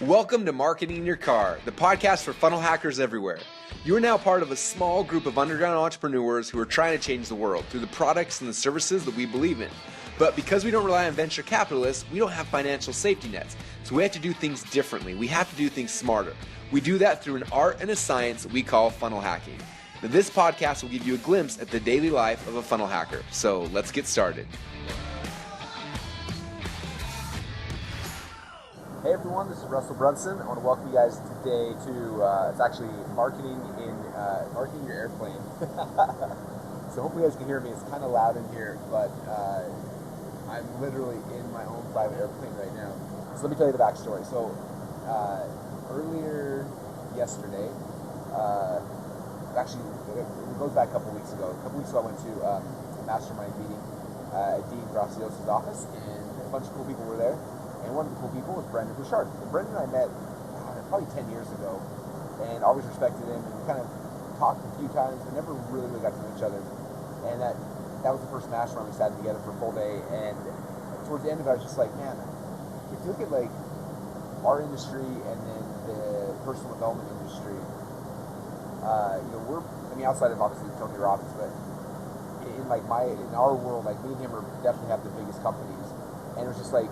Welcome to Marketing in Your Car, the podcast for funnel hackers everywhere. You are now part of a small group of underground entrepreneurs who are trying to change the world through the products and the services that we believe in. But because we don't rely on venture capitalists, we don't have financial safety nets. So we have to do things differently. We have to do things smarter. We do that through an art and a science that we call funnel hacking. Now, this podcast will give you a glimpse at the daily life of a funnel hacker. So let's get started. Hey everyone, this is Russell Brunson. I want to welcome you guys today to, it's actually marketing your airplane. So hopefully you guys can hear me. It's kind of loud in here, but I'm literally in my own private airplane right now. So let me tell you the backstory. So earlier yesterday, actually it goes back a couple weeks ago. A couple weeks ago I went to a mastermind meeting at Dean Gracios's office, and a bunch of cool people were there. And one of the cool people was Brendon Burchard. And Brendon and I met probably 10 years ago, and always respected him, and we kind of talked a few times, but never really got to know each other. And that was the first mastermind we sat together for a full day. And towards the end of it, I was just like, man, if you look at like our industry and then the personal development industry, outside of obviously Tony Robbins, but in our world, like me and him are definitely have the biggest companies. And it was just like,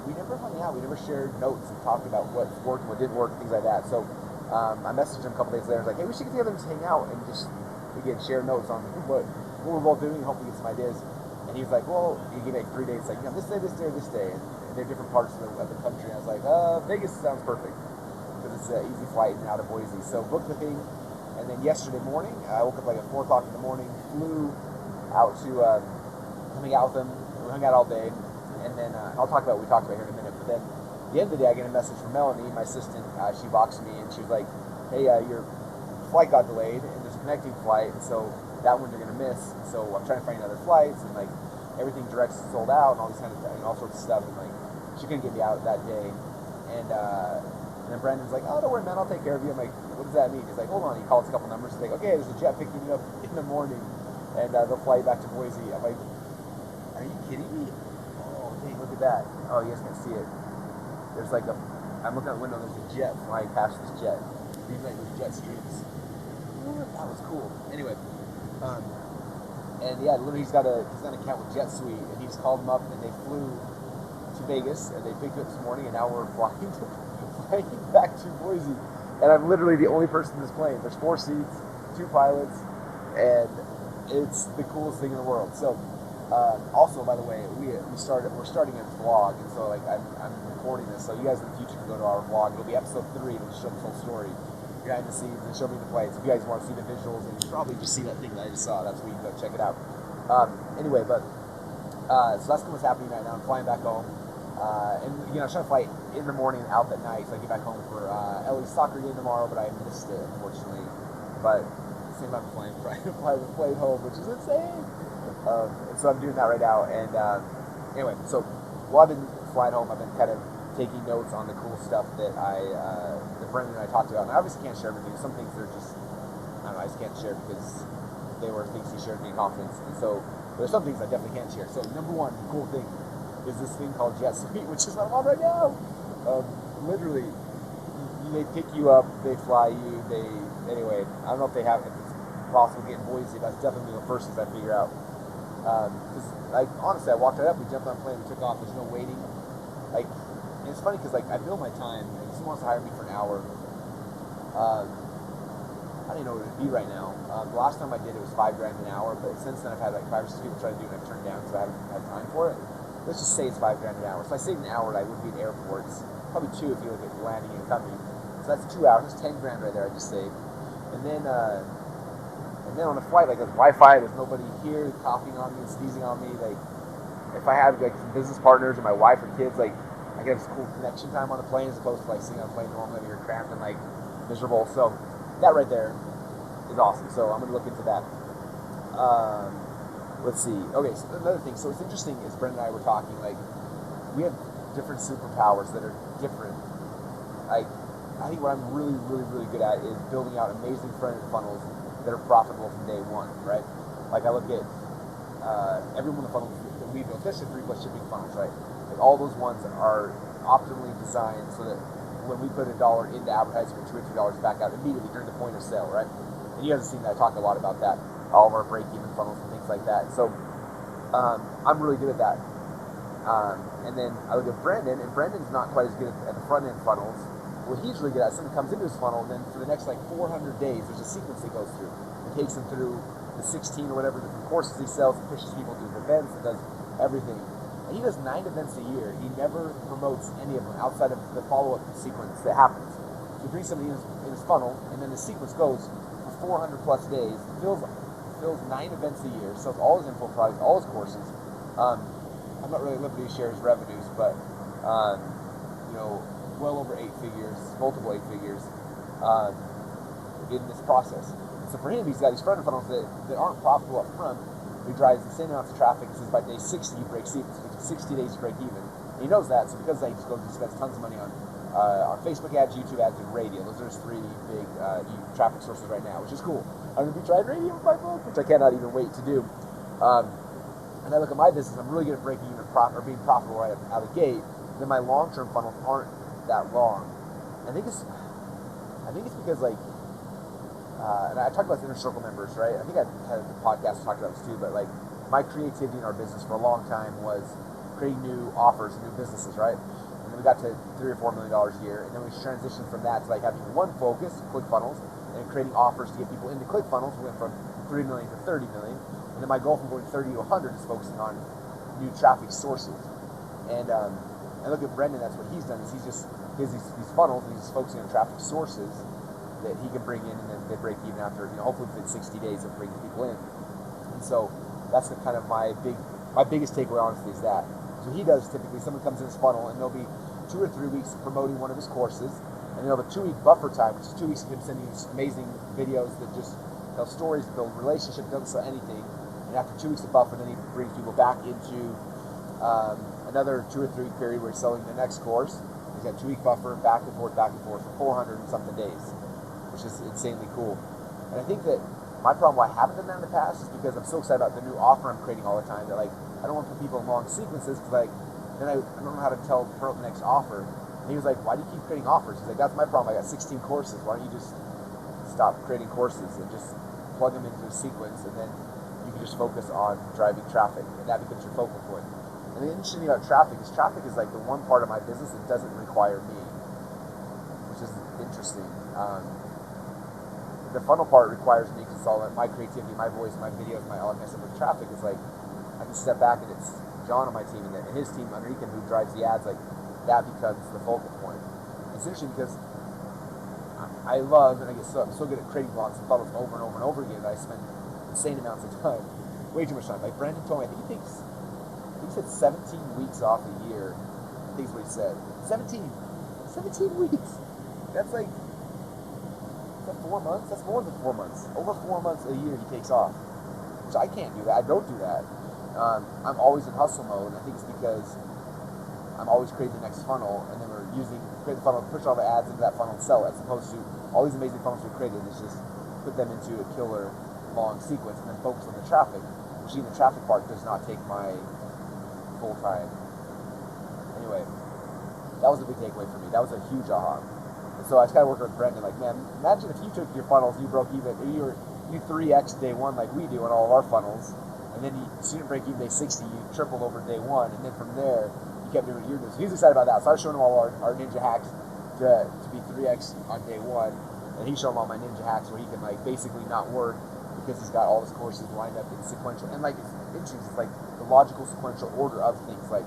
we never hung out. We never shared notes and talked about what worked, what didn't work, things like that. So I messaged him a couple days later. I was like, hey, we should get together and just hang out and just, again, share notes on what we're both doing and hopefully get some ideas. And he was like, well, he gave me like 3 days, like, this day, this day, or this day. And they're different parts of the country. And I was like, Vegas sounds perfect because it's an easy flight in and out of Boise. So booked the thing. And then yesterday morning, I woke up like at 4 o'clock in the morning, flew out to hang out with them. We hung out all day. And then I'll talk about what we talked about here in a minute. But then at the end of the day, I get a message from Melanie, my assistant. She walks me and she was like, hey, your flight got delayed and there's a connecting flight. And so that one you're going to miss. And so I'm trying to find other flights, and like everything direct's sold out and all these kind of all sorts of stuff. And like she couldn't get me out that day. And then Brandon's like, oh, don't worry, man, I'll take care of you. I'm like, what does that mean? He's like, hold on. He calls a couple numbers. He's like, okay, there's a jet picking you up in the morning and they'll fly you back to Boise. I'm like, are you kidding me? Look at that. Oh, you guys can see it. There's like I'm looking out the window, there's a jet flying past this jet. These like those jet streams. That was cool. Anyway, and yeah, literally he's got an account with Jet Suite, and he just called them up and they flew to Vegas and they picked it up this morning, and now we're flying back to Boise. And I'm literally the only person in this plane. There's 4 seats, 2 pilots, and it's the coolest thing in the world. So also, by the way, we're starting a vlog, and so like I'm recording this, so you guys in the future can go to our vlog. It'll be episode 3, it'll show the whole story behind the scenes and show me the flights. If you guys want to see the visuals, and you probably just see that thing that I just saw, that's where you can go check it out. Anyway, but so that's what's happening right now. I'm flying back home, and I'm trying to fly in the morning and out that night, so I get back home for Ellie's soccer game tomorrow, but I missed it unfortunately. But at the same time, I'm flying home, which is insane. And so I'm doing that right now, and anyway, so while I've been flying home, I've been kind of taking notes on the cool stuff that Brendon and I talked about, and I obviously can't share with you. Some things are just, I just can't share because they were things he shared with me in confidence, and so there's some things I definitely can't share. So number one, the cool thing is this thing called Jet Suite, which is what I'm on right now. Literally, they pick you up, they fly you, anyway, I don't know if it's possible to get in Boise, but that's definitely the first things I figure out. Because honestly, I walked right up, we jumped on a plane, we took off, there's no waiting. And it's funny because I bill my time, and if someone wants to hire me for an hour, I don't even know what it would be right now. The last time I did it was $5,000 an hour, but since then I've had like 5 or 6 people try to do it, and I've turned down because I haven't had time for it. Let's just say it's $5,000 an hour. So I saved an hour, and I would be in airports. Probably 2 if you look at landing and coming. So that's 2 hours. That's $10,000 right there I just saved. And then on a flight, like there's Wi-Fi, there's nobody here coughing on me and sneezing on me. Like if I have like some business partners or my wife or kids, like I get this cool connection time on the plane as opposed to like sitting on a plane normally you're cramped and like miserable. So that right there is awesome. So I'm gonna look into that. Let's see. Okay, so another thing. So what's interesting is Brendon and I were talking, like we have different superpowers that are different. Like I think what I'm really good at is building out amazing front-end funnels that are profitable from day one, right? Like I look at every one of the funnels that we built, especially 3+ shipping funnels, right? Like all those ones are optimally designed so that when we put $1 into advertising or $2 or $3 back out immediately during the point of sale, right? And you guys have seen that. I talk a lot about that, all of our break-even funnels and things like that. So I'm really good at that. And then I look at Brendon, and Brendon's not quite as good at the front-end funnels. What he's really good at, someone comes into his funnel, and then for the next like 400 days, there's a sequence he goes through. It takes him through the 16 or whatever different courses he sells, and pushes people through events, and does everything. And he does 9 events a year. He never promotes any of them outside of the follow-up sequence that happens. So he brings somebody in his funnel, and then the sequence goes for 400 plus days, fills 9 events a year, sells all his info products, all his courses. I'm not really at liberty to share his revenues, but well over 8 figures, multiple 8 figures in this process. And so for him, he's got these front-end funnels that aren't profitable up front. He drives the same amount of traffic. He says by day 60 he breaks even. So it's 60 days to break even. And he knows that, so because of that, he just goes and spends tons of money on Facebook ads, YouTube ads, and radio. Those are his 3 big traffic sources right now, which is cool. I'm going to be trying radio with my book, which I cannot even wait to do. And I look at my business, I'm really good at breaking even or being profitable right out of the gate. Then my long-term funnels aren't that long. I think it's because and I talked about the inner circle members, right? I think I had a podcast talking about this too, but like my creativity in our business for a long time was creating new offers, new businesses, right? And then we got to $3 or $4 million a year, and then we transitioned from that to like having one focus, ClickFunnels, and creating offers to get people into ClickFunnels. We went from 3 million to 30 million. And then my goal from going 30 to 100 is focusing on new traffic sources. And I look at Brendon, that's what he's done, is he has these funnels, and he's just focusing on traffic sources that he can bring in, and then they break even after, hopefully within 60 days of bringing people in. And so that's the kind of my biggest takeaway, honestly, is that. So he does typically, someone comes in his funnel, and there'll be 2 or 3 weeks promoting one of his courses, and they'll have a 2-week buffer time, which is 2 weeks of him sending these amazing videos that just tell stories, build relationships, doesn't sell anything. And after 2 weeks of buffer, then he brings people back into another 2 or 3 week period where he's selling the next course. He's got 2-week buffer, back and forth for 400 and something days, which is insanely cool. And I think that my problem why I haven't done that in the past is because I'm so excited about the new offer I'm creating all the time that like I don't want to put people in long sequences because then I don't know how to tell the next offer. And he was like, why do you keep creating offers? He's like, that's my problem. I got 16 courses. Why don't you just stop creating courses and just plug them into a sequence, and then you can just focus on driving traffic, and that becomes your focal point. And the interesting thing about traffic is like the one part of my business that doesn't require me, which is interesting. The funnel part requires me because it's all my creativity, my voice, my videos, all that stuff. With traffic is like I can step back and it's John on my team and his team underneath him who drives the ads. Like that becomes the focal point. It's interesting because I love and I'm so good at creating blogs and funnels over and over and over again that I spend insane amounts of time, way too much time. Like Brendon told me, I think he said 17 weeks off a year. I think is what he said. 17 weeks. That's like, is that 4 months? That's more than 4 months. Over 4 months a year he takes off. So I can't do that. I don't do that. I'm always in hustle mode, and I think it's because I'm always creating the next funnel, and then we're create the funnel, push all the ads into that funnel and sell it, as opposed to all these amazing funnels we created is just put them into a killer long sequence and then focus on the traffic, which even the traffic part does not take my full time. Anyway, that was a big takeaway for me. That was a huge aha. And so I was kind of working with Brendon, like, man, imagine if you took your funnels, you broke even, you 3x day 1 like we do on all of our funnels, and then you didn't break even day 60, you tripled over day 1, and then from there, you kept doing what you're doing. So he's excited about that. So I was showing him all our ninja hacks to be 3x on day 1, and he's showing him all my ninja hacks where he can like basically not work because he's got all his courses lined up in sequential. And like it's interesting, it's like the logical sequential order of things. Like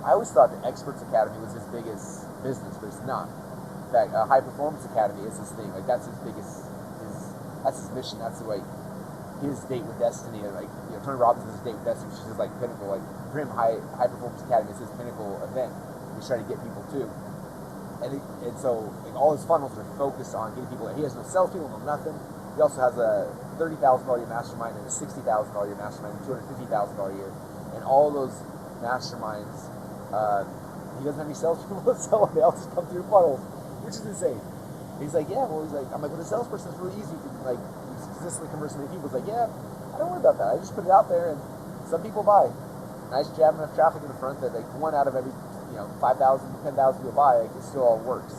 I always thought the Experts Academy was his biggest business, but it's not. In fact, High Performance Academy is his thing. Like that's his biggest, that's his mission. That's the way his date with destiny. And like Tony Robbins is his date with destiny, which is his like pinnacle. Like for him, High Performance Academy is his pinnacle event. He's trying to get people to. And so like, all his funnels are focused on getting people. He has no salespeople, no nothing. He also has a $30,000 a year mastermind and a $60,000 a year mastermind and $250,000 a year. And all those masterminds, he doesn't have any salespeople to sell them. They all just come through funnels, which is insane. He's like, yeah, well, I'm like, well, the salesperson is really easy. Like, he's consistently conversing with people. He's like, yeah, I don't worry about that. I just put it out there and some people buy. And I just jam enough traffic in the front that like 1 out of every 5,000, 10,000 people buy, like, it still all works.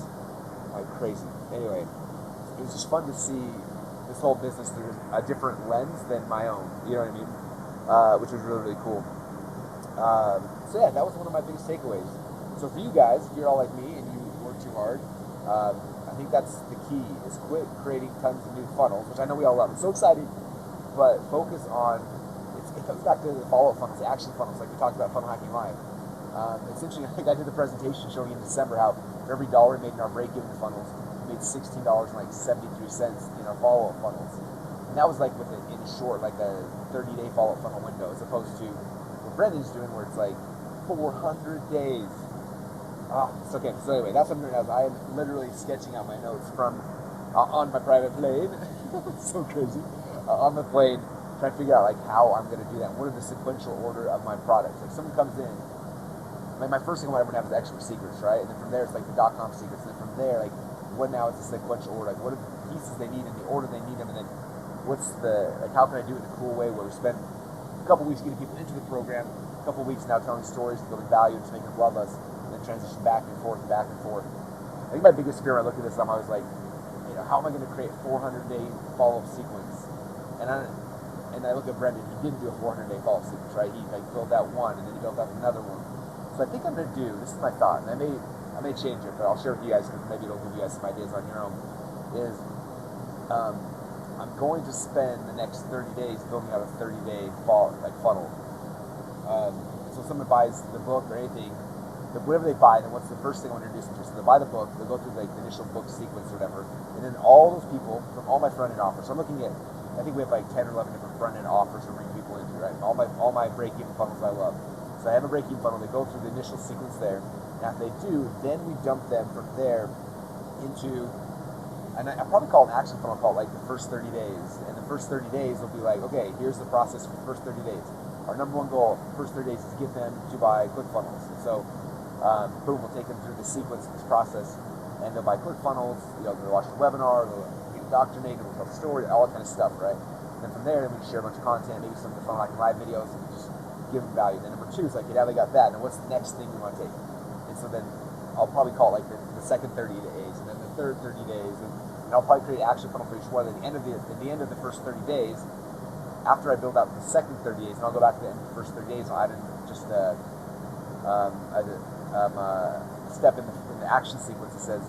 Like crazy. Anyway, it was just fun to see this whole business through a different lens than my own. You know what I mean? Which was really, really cool. So yeah, that was one of my biggest takeaways. So for you guys, if you're all like me and you work too hard, I think that's the key, is quit creating tons of new funnels, which I know we all love. I'm so excited, but focus on, it comes back to the follow-up funnels, the action funnels, like we talked about Funnel Hacking Live. It's interesting, I think I did the presentation showing in December how for every dollar made in our break-even funnels, we made $16.73 in our follow-up funnels. And that was like in a short, like a 30-day follow-up funnel window, as opposed to what Brendon's doing, where it's like 400 days. It's okay. So anyway, that's what I'm doing now. I am literally sketching out my notes from on my private plane. It's so crazy. On the plane, trying to figure out like how I'm going to do that. What are the sequential order of my products? Like someone comes in, like my first thing I want everyone to have is expert secrets, right? And then from there it's like the .com secrets. And then from there, like what now is the sequential order? Like what are the pieces they need in the order they need them? And then what's the, like how can I do it in a cool way where we spend a couple weeks getting people into the program, a couple weeks now telling stories, building value, and just making them love us. Transition back and forth and back and forth. I think my biggest fear when I look at this, I'm always like, how am I going to create a 400-day follow-up sequence? And I look at Brendon, he didn't do a 400-day follow-up sequence, right? He like built out one, and then he built out another one. So I think I'm going to do, this is my thought, and I may change it, but I'll share with you guys, because maybe it'll give you guys some ideas on your own, is I'm going to spend the next 30 days building out a 30-day funnel. So if someone buys the book or anything, whatever they buy, then what's the first thing I want to introduce them to? So they buy the book, they'll go through like the initial book sequence or whatever, and then all those people from all my front-end offers. So I'm looking at, I think we have like 10 or 11 different front-end offers to bring people into, right? All my break-even funnels I love. So I have a break-even funnel, they go through the initial sequence there, and after they do, then we dump them from there into, and I probably call it an action funnel, called like the first 30 days. And the first 30 days will be like, okay, here's the process for the first 30 days. Our number one goal for the first 30 days is to get them to buy ClickFunnels. And so boom, we'll take them through the sequence of this process, and they'll buy ClickFunnels, they'll watch the webinar, they'll get indoctrinated, we'll tell the story, all that kind of stuff, right? And then from there, we can share a bunch of content, maybe some of the Funnel Hacking Live videos, and just give them value. Then number two is like, now they got that, and what's the next thing we want to take? And so then I'll probably call it like the second 30 days, and then the third 30 days, and I'll probably create an action funnel for each one. At the end of the first 30 days, after I build out the second 30 days, and I'll go back to the end of the first 30 days, I'll add in just step in the action sequence that says,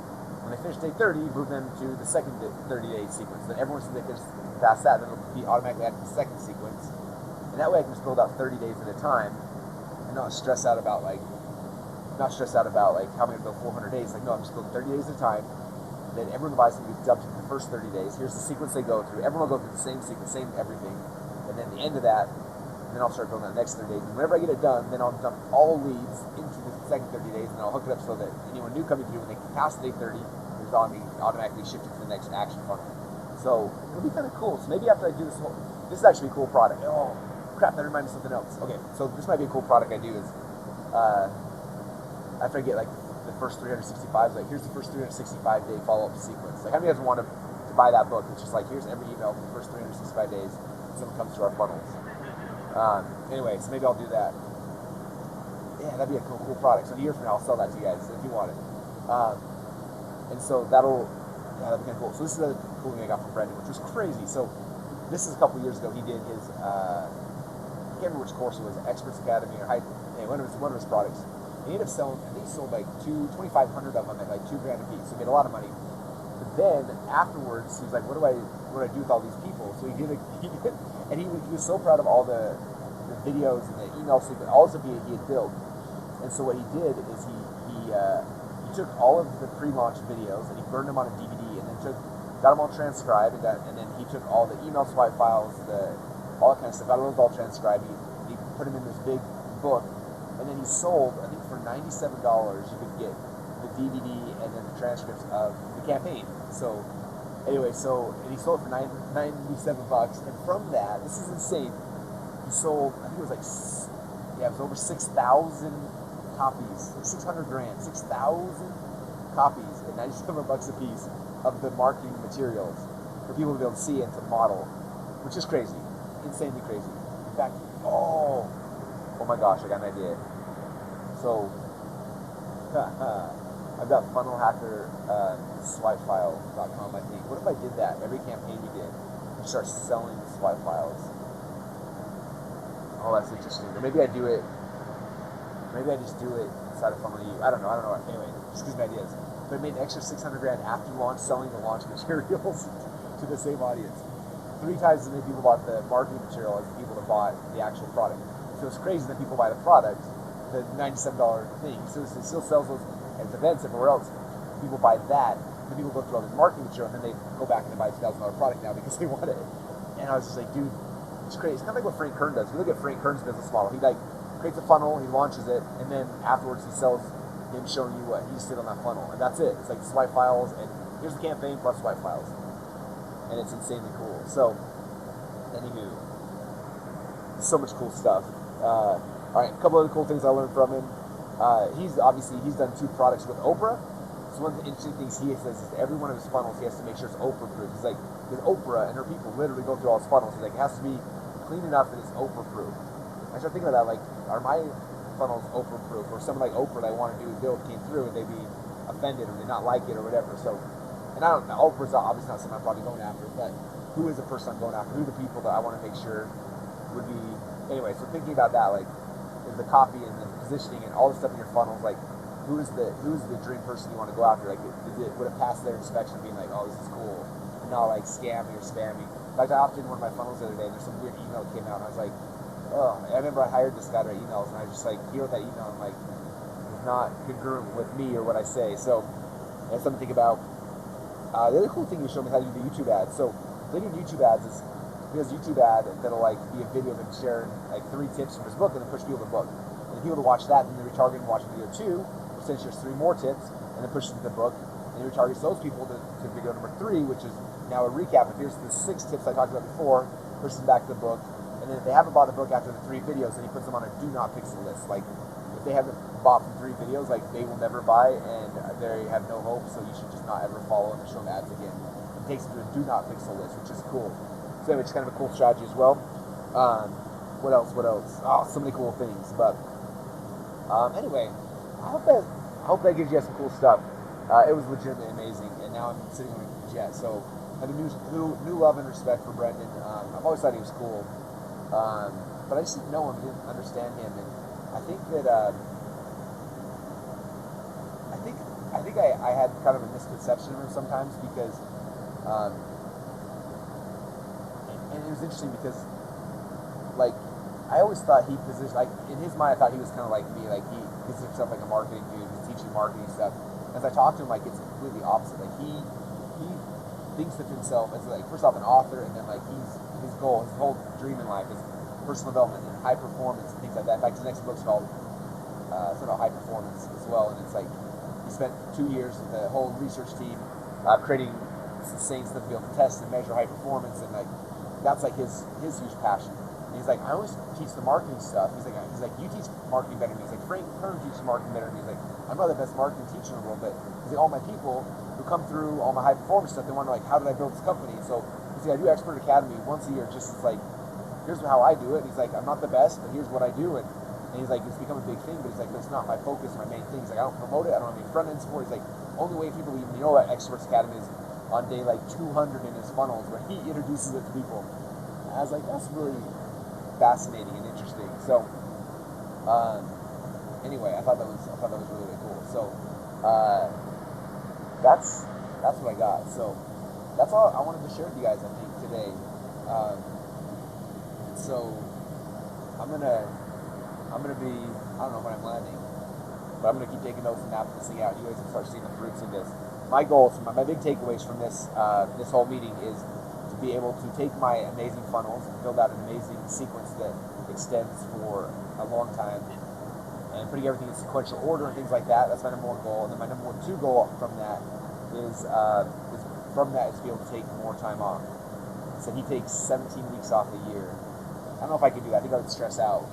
when they finish day 30, move them to the second 30-day sequence. Then everyone says they finish past that, then it'll be automatically added to the second sequence. And that way I can just build out 30 days at a time and not stress out about like how am I going to build 400 days. Like, no, I'm just building 30 days at a time. Then everyone buys them, gets dumped into the first 30 days. Here's the sequence they go through. Everyone will go through the same sequence, same everything. And then at the end of that, then I'll start building the next 30 days. And whenever I get it done, then I'll dump all leads into the second 30 days, and I'll hook it up so that anyone new coming through, when they pass day 30, there's automatically shifted to the next action funnel. So it'll be kind of cool. So maybe after I do this this is actually a cool product. Oh, crap, that reminds me of something else. Okay, so this might be a cool product I do is, after I get like the first 365, like here's the first 365-day follow-up sequence. Like how many of you guys want to buy that book? It's just like, here's every email for the first 365 days, someone comes to our funnels. Anyway, so maybe I'll do that. Yeah, that'd be a cool product. So a year from now, I'll sell that to you guys if you want it. And so that'll be kind of cool. So this is the cool thing I got from Brendon, which was crazy. So this is a couple years ago. He did his, I can't remember which course it was, Experts Academy or one of his products. And he ended up selling, I think he sold like 2,500 of them at like $2,000 a piece. So he made a lot of money. But then afterwards, he was like, what do I do with all these people? So he did, and he was so proud of all the videos and the email sequence, all the stuff he had built. And so what he did is he took all of the pre-launch videos and he burned them on a DVD, and then got them all transcribed, and then he took all the email swipe files, all that kind of stuff, got those all transcribed. He put them in this big book, and then he sold, I think for $97, you could get the DVD and then the transcripts of the campaign. So anyway, and he sold it for $97, and from that, this is insane, he sold, I think it was like, it was over 6,000 copies, 600 grand, 6,000 copies at $97 a piece of the marketing materials for people to be able to see and to model, which is crazy, insanely crazy. In fact, oh my gosh, I got an idea. So I've got funnelhacker swipefile.com, I think. What if I did that? Every campaign we did, we start selling swipe files. Oh, that's interesting. Or maybe I do it. Maybe I just do it inside of Funnel U. I don't know. Anyway, just gives me ideas. But I made an extra $600 after launch selling the launch materials to the same audience. 3 times as many people bought the marketing material as the people that bought the actual product. So it's crazy that people buy the product, the $97 thing. So it still sells those at events everywhere else. People buy that. The people go through all this marketing material, and then they go back and they buy a $2,000 product now because they want it. And I was just like, dude, it's crazy. It's kind of like what Frank Kern does. If you look at Frank Kern's business model, he like creates a funnel, he launches it, and then afterwards he sells him showing you what he just did on that funnel, and that's it. It's like swipe files, and here's the campaign plus swipe files, and it's insanely cool. So, anywho, so much cool stuff. All right, a couple other cool things I learned from him. He's done 2 products with Oprah. So one of the interesting things he says is every one of his funnels he has to make sure it's Oprah proof. He's like, because Oprah and her people literally go through all his funnels. He's like, it has to be clean enough that it's Oprah proof. I started thinking about that, like, are my funnels Oprah proof? Or something like Oprah that I want to do a build came through and they'd be offended or they not like it or whatever. So, and I don't know, Oprah's obviously not something I'm probably going after, but who is the person I'm going after? Who are the people that I want to make sure would be, anyway, so thinking about that, like, is the copy and the positioning and all the stuff in your funnels, like, who's the dream person you want to go after? Like, would it pass their inspection being like, oh, this is cool, and not like scammy or spammy? In fact, I opted in one of my funnels the other day, and there's some weird email that came out, and I was like, oh, I remember I hired this guy to write emails, and I was just like, he wrote that email, and I'm like, it's not congruent with me or what I say. So that's something to think about. The other cool thing he showed me how to do the YouTube ads. So the thing with YouTube ads is he has a YouTube ad that'll like be a video of him sharing like 3 tips from his book, and then push people to the book. And the people that watch that, then they retarget and watch video 2. Since there's 3 more tips, and then pushes them to the book, and he retargets those people to video number 3, which is now a recap. If here's the 6 tips I talked about before, pushes them back to the book, and then if they haven't bought the book after the 3 videos, then he puts them on a do not pixel list. Like, if they haven't bought from 3 videos, like, they will never buy, and they have no hope, so you should just not ever follow them and show them ads again. It takes them to a do not pixel list, which is cool. So it's kind of a cool strategy as well. What else? Oh, so many cool things, but anyway, I hope that gives you guys some cool stuff. It was legitimately amazing, and now I'm sitting on a jet. So I have a new love and respect for Brendon. I've always thought he was cool, but I just didn't know him, didn't understand him, and I think that I had kind of a misconception of him sometimes because, and it was interesting because, like, I always thought he positioned, like, in his mind, I thought he was kind of like me, like, he considers himself like a marketing dude, he's teaching marketing stuff. As I talk to him, like, it's completely opposite. Like, he thinks of himself as, like, first off, an author, and then, like, his goal, his whole dream in life is personal development and high performance and things like that. In fact, his next book's called, it's about high performance as well, and it's like, he spent 2 years with the whole research team creating insane stuff to be able to test and measure high performance, and, like, that's, like, his huge passion. And he's like, I always teach the marketing stuff. He's like, you teach marketing better than me. He's like, Frank Kern teaches marketing better than me. He's like, I'm not the best marketing teacher in the world, but he's like, all my people who come through all my high performance stuff, they wonder, like, how did I build this company? So he's like, I do Expert Academy once a year, just as, like, here's how I do it. And he's like, I'm not the best, but here's what I do. And he's like, it's become a big thing, but he's like, it's not my focus, my main thing. He's like, I don't promote it, I don't have any front end support. He's like, only way people even know about Experts Academy is on day like 200 in his funnels where he introduces it to people. And I was like, that's really fascinating and interesting. So anyway, I thought that was really, really cool. So that's what I got. So that's all I wanted to share with you guys, I think, today. So I'm gonna be, I don't know when I'm landing, but I'm gonna keep taking notes and mapping this thing out. You guys can start seeing the fruits of this. My goals, my big takeaways from this this whole meeting is to be able to take my amazing funnels and build out an amazing sequence that extends for a long time, and putting everything in sequential order and things like that. That's my number 1 goal. And then my number 2 goal from that is to be able to take more time off. So he takes 17 weeks off a year. I don't know if I could do that. I think I would stress out.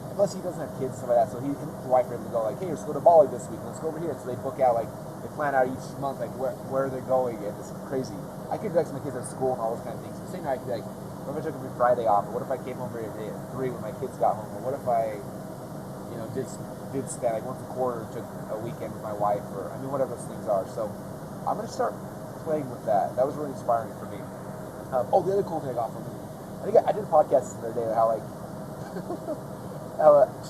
And plus, he doesn't have kids and stuff like that, so him and his wife are able to go, like, hey, let's go to Bali this week. Let's go over here. So they book out, like, they plan out each month, like, where they're going, and it's crazy. I could do that to my kids at school and all those kind of things. The same night, I could be like, what if I took every Friday off? Or what if I came home every day at 3 when my kids got home? Or what if I did spend like once a quarter, took a weekend with my wife, or whatever those things are. So I'm gonna start playing with that. That was really inspiring for me. The other cool thing I got from me, I think I did a podcast the other day how like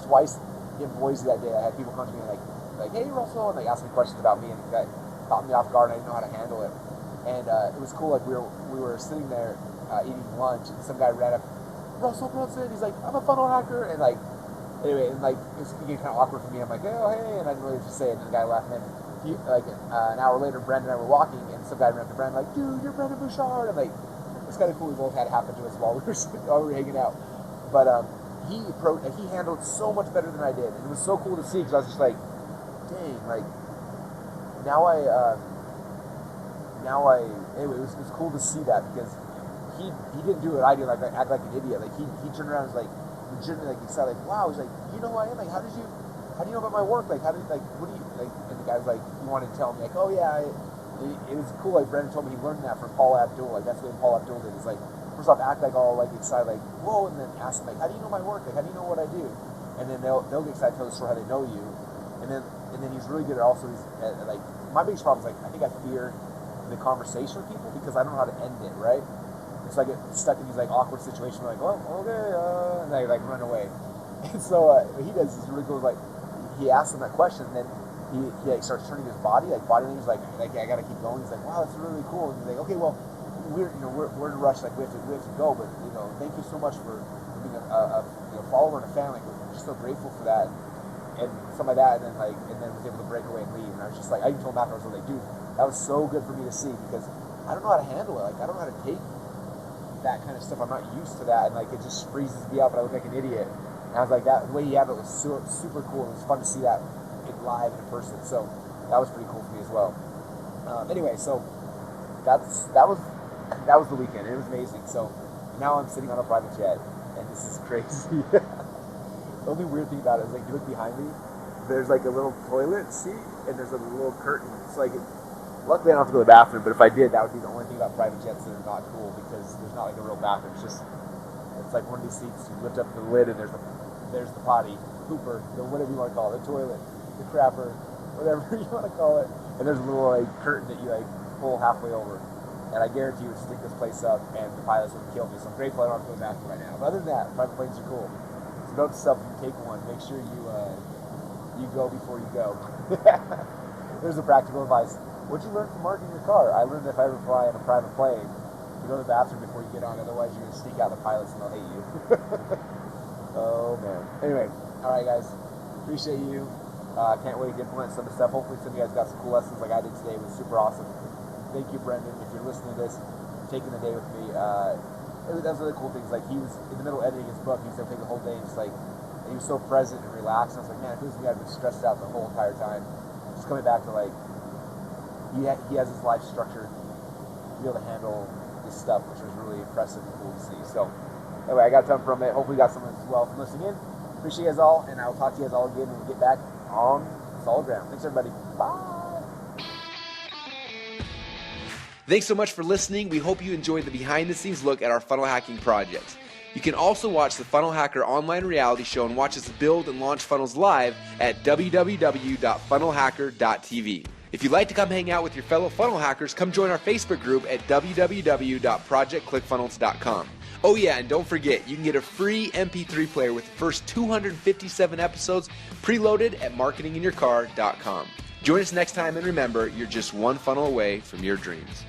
twice in Boise that day I had people come to me and like hey Russell, and they asked me questions about me, and it caught me off guard, and I didn't know how to handle it. And it was cool. Like we were sitting there eating lunch, and some guy ran up, Russell Brunson. He's like, I'm a funnel hacker, and like. Anyway, and like it became kind of awkward for me. I'm like, oh hey, and I didn't really just say it. And the guy laughed. And then an hour later, Brendon and I were walking, and some guy ran up to Brendon like, dude, you're Brendon Burchard. And like, it's kind of cool. We both had it happen to us while we were hanging out. But he handled it so much better than I did, and it was so cool to see because I was just like, dang, like anyway, it was cool to see that because he didn't do what I did, like act like an idiot. Like he turned around and was like. Legitimately, like excited, like wow. He's like, you know who I am? Like, how do you know about my work? Like, what do you like? And the guy was like, he wanted to tell me, like, oh yeah, it was cool. Like Brendon told me he learned that from Paul Abdul. Like that's what Paul Abdul did. It's like first off, act like all like excited, like whoa, and then ask them like, how do you know my work? Like, how do you know what I do? And then they'll get excited, tell the story how they know you, and then he's really good at also. Like my biggest problem is like I think I fear the conversation with people because I don't know how to end it, right? So I get stuck in these like awkward situations, like, oh, okay, and I like run away. And so what he does is really cool. Like he asks him that question, and then he like starts turning his body language, like I gotta keep going. He's like, wow, that's really cool. And he's like, okay, well, we're in a rush, like we have to go, but thank you so much for being a follower and a fan. Like we're just so grateful for that, and something like that. And then was able to break away and leave. And I was just like, I even told Matt, I was like, dude, that was so good for me to see because I don't know how to handle it. Like I don't know how to take that kind of stuff. I'm not used to that, and like it just freezes me up, and I look like an idiot. And I was like, the way he had it was super cool. It was fun to see that live in person, so that was pretty cool for me as well. Anyway, so that was the weekend. It was amazing. So now I'm sitting on a private jet, and this is crazy. The only weird thing about it is like you look behind me, there's like a little toilet seat, and there's a little curtain. So like luckily I don't have to go to the bathroom, but if I did, that would be the only thing about private jets that are not cool because there's not like a real bathroom. It's like one of these seats. You lift up the lid and there's the potty, pooper, whatever you want to call it, the toilet, the crapper, whatever you want to call it. And there's a little like curtain that you like pull halfway over. And I guarantee you would stick this place up and the pilots would kill me. So I'm grateful I don't have to go to the bathroom right now. But other than that, private planes are cool. So note to self, if you take one, make sure you go before you go. There's a practical advice. What'd you learn from marking your car? I learned that if I ever fly in a private plane, you go to the bathroom before you get on, otherwise you're going to sneak out the pilots and they'll hate you. Oh man. Anyway, alright guys, appreciate you. Can't wait to implement some of the stuff. Hopefully some of you guys got some cool lessons like I did today. It was super awesome. Thank you, Brendon. If you're listening to this, taking the day with me. That's one of the cool things. Like he was in the middle of editing his book, he was going to take the whole day and just like, and he was so present and relaxed. And I was like, man, if it was me, I'd been stressed out the whole entire time. Just coming back to like, he has his life structured to be able to handle this stuff, which was really impressive and cool to see. So anyway, I got a ton from it. Hopefully you got something as well from listening in. Appreciate you guys all, and I will talk to you guys all again when we get back on solid ground. Thanks everybody. Bye. Thanks so much for listening. We hope you enjoyed the behind-the-scenes look at our funnel hacking projects. You can also watch the Funnel Hacker online reality show and watch us build and launch funnels live at www.funnelhacker.tv. If you'd like to come hang out with your fellow funnel hackers, come join our Facebook group at www.projectclickfunnels.com. Oh yeah, and don't forget, you can get a free MP3 player with the first 257 episodes preloaded at marketinginyourcar.com. Join us next time, and remember, you're just one funnel away from your dreams.